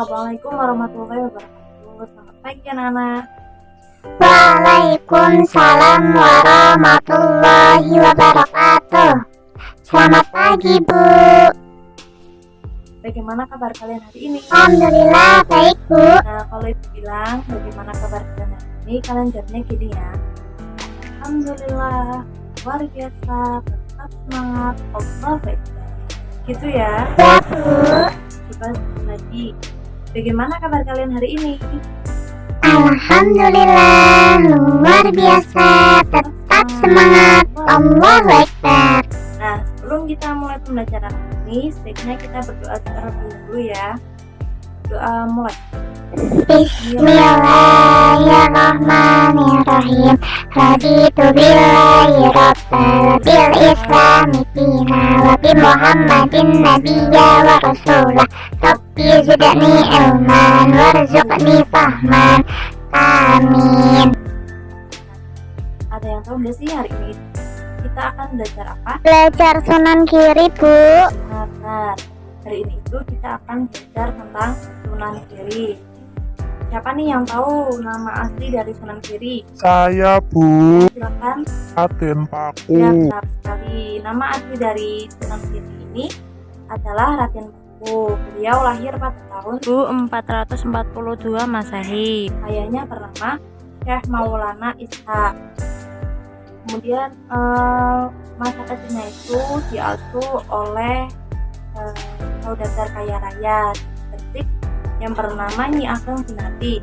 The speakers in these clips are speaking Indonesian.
Assalamualaikum warahmatullahi wabarakatuh. Selamat pagi anak-anak. Waalaikumsalam warahmatullahi wabarakatuh. Selamat pagi, Bu. Bagaimana kabar kalian hari ini? Alhamdulillah baik, Bu. Nah, kalau ibu bilang bagaimana kabar kalian hari ini, kalian jawabnya gini ya. Alhamdulillah, luar biasa, tetap semangat, Allah baik. Gitu ya. Ya, Bu. Coba lagi. Bagaimana kabar kalian hari ini? Alhamdulillah luar biasa, tetap semangat, Allahu Akbar. Nah, sebelum kita mulai pembelajaran ini, sebaiknya kita berdoa terlebih dahulu ya. Doa mulai. Bismillahirrahmanirrahim. Raditu billahi rabban bil islami dina wa bi Muhammadin nabiyya wa rasulah. Rabbi zidni ilman warzuqni fahman. Amin. Ada yang tahu nggak sih hari ini kita akan belajar apa? Belajar Sunan Giri, Bu. Nah, hari ini itu kita akan belajar tentang Sunan Giri. Siapa nih yang tahu nama asli dari Sunan Giri? Saya, Bu. Silakan. Raden Paku. Ya, benar sekali. Nama asli dari Sunan Giri ini adalah Raden Paku. Beliau lahir pada tahun 1442 Masehi. ayahnya bernama Syekh Maulana Ishaq. Kemudian masa kecilnya itu diasuh oleh saudagar kaya raya di yang bernama Nyi Ageng Pinati.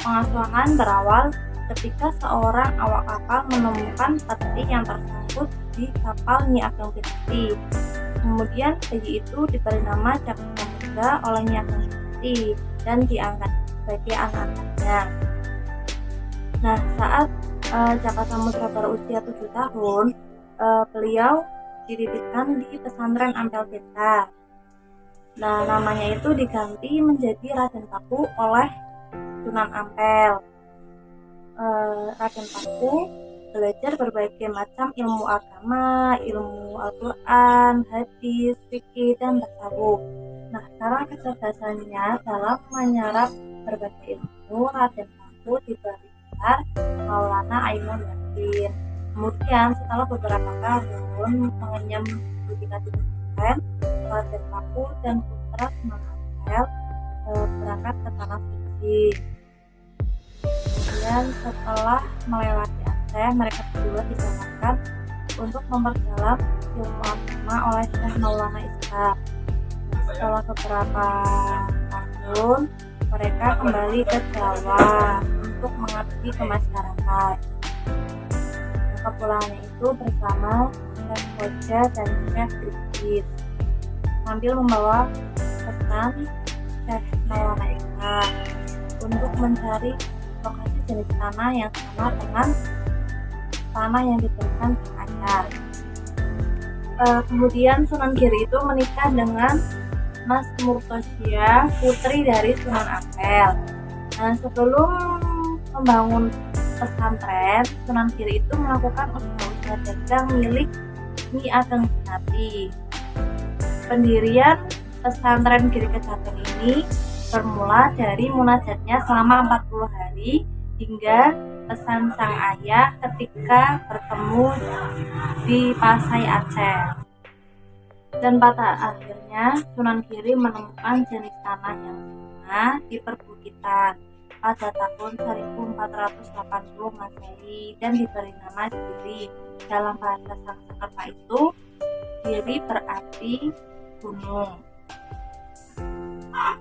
Pengasuhan berawal ketika seorang awak kapal menemukan peti yang tersangkut di kapal Nyi Ageng Pinati. Kemudian bayi itu diberi nama Jaka Samudra oleh Nyi Ageng Pinati dan diangkat sebagai anak-anaknya. Nah, saat Jaka Samudra berusia 7 tahun, beliau dididikkan di pesantren Ampel Tirta. Nah, namanya itu diganti menjadi Raden Paku oleh Sunan Ampel. Raden Paku belajar berbagai macam ilmu agama, ilmu Al-Quran, hadis, fikih, dan tasawuf. Nah, cara kecerdasannya dalam menyerap berbagai ilmu, Raden Paku diberi gelar Maulana Ainul Yakin. Kemudian setelah beberapa tahun mengenyam pendidikan di pesantren, Raden Paku dan putra Sunan Ampel berangkat ke tanah suci. Kemudian setelah melewati Aceh, mereka berdua dijalankan untuk memperdalam ilmu agama oleh Syekh Maulana Ishaq. Setelah beberapa tahun, mereka kembali ke Jawa untuk mengabdi ke masyarakat. Kepulangannya itu bersama Syekh Koja dan Syekh Brigis sambil membawa pesan Syekh Maulana Ishaq untuk mencari lokasi jenis tanah yang sama dengan tanah yang diberikan sang ayah. Kemudian Sunan Giri itu menikah dengan Mas Murtosia, putri dari Sunan Ampel. Nah, sebelum membangun pesantren, Sunan Giri itu melakukan usaha dagang milik Nyi Ageng Pinati. Pendirian pesantren Giri Kejaten ini bermula dari munajatnya selama 40 hari hingga pesan sang ayah ketika bertemu di Pasai Aceh. Dan pada akhirnya Sunan Giri menemukan jenis tanah yang sama di perbukitan pada tahun 1480 Masehi dan diberi nama Giri. Dalam bahasa Sanskerta itu Giri berarti gunung. Nah,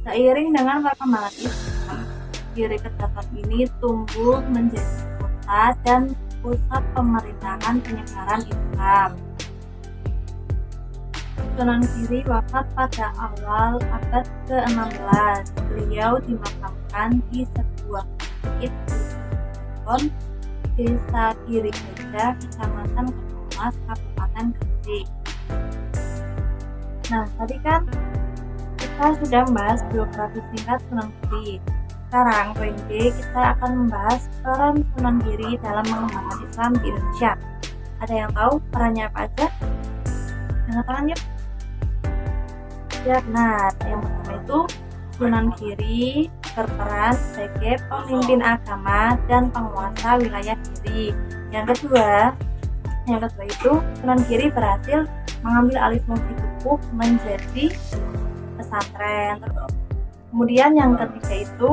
seiring dengan perkembangan Islam, Giri Kejaten ini tumbuh menjadi kota dan pusat pemerintahan penyebaran Islam. Sunan Giri wafat pada awal abad ke-16. Beliau dimakamkan di sebuah bukit di Desa Giri Gajah, Kecamatan Kepumas, Kabupaten Gresik. Nah, tadi kan kita sudah membahas biografi singkat Sunan Giri. Sekarang, poin D, kita akan membahas peran Sunan Giri dalam mengembangkan Islam di Indonesia. Ada yang tahu perannya apa aja? Angkat tangan yuk. Ya benar. Yang pertama itu Sunan Giri berperan sebagai pemimpin agama dan penguasa wilayah Giri. Yang kedua itu Sunan Giri berhasil mengambil alih fungsi gubuk menjadi pesantren. Kemudian yang ketiga itu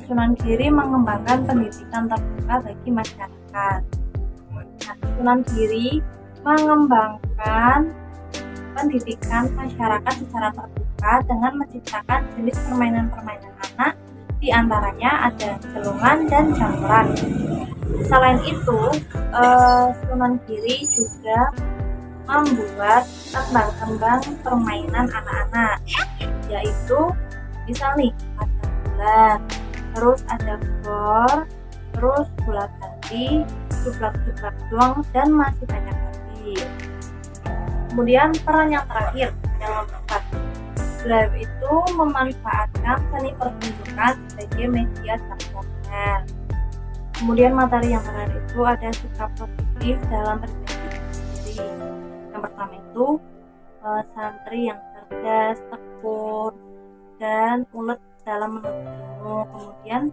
Sunan Giri mengembangkan pendidikan terbuka bagi masyarakat. Nah, Sunan Giri mengembangkan pendidikan masyarakat secara terbuka dengan menciptakan jenis permainan-permainan anak, di antaranya ada celungan dan jamuran. Selain itu, Sunan Giri juga membuat tembang-tembang permainan anak-anak, yaitu misalnya ada bulan, terus ada bor, terus bola ganti, jublak-jublak doang, dan masih banyak lagi. Kemudian peran yang terakhir yang keempat, Braille itu memanfaatkan seni pertunjukan sebagai media campuran. Kemudian materi yang terakhir itu ada sikap positif dalam berbagai diri. Yang pertama itu santri yang cerdas, tekun, dan ulet dalam menuntut ilmu. Kemudian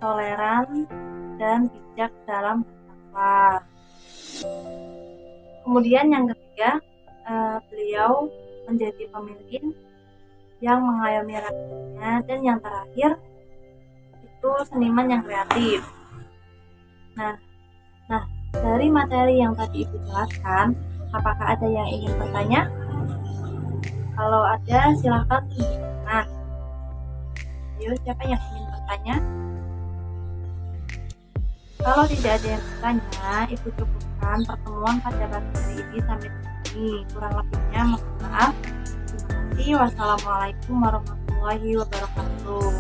toleran dan bijak dalam bertakwa. Kemudian yang ketiga, beliau menjadi pemimpin yang mengayomi rakyatnya. Dan yang terakhir itu seniman yang kreatif. Nah, dari materi yang tadi Ibu jelaskan, apakah ada yang ingin bertanya? Kalau ada, silahkan tunjukkan. Ayo, siapa yang ingin bertanya? Kalau tidak ada yang bertanya, Ibu cukupkan pertemuan pada pagi hari ini sampai sini. Kurang lebihnya mohon maaf. Terima kasih. Wassalamualaikum warahmatullahi wabarakatuh.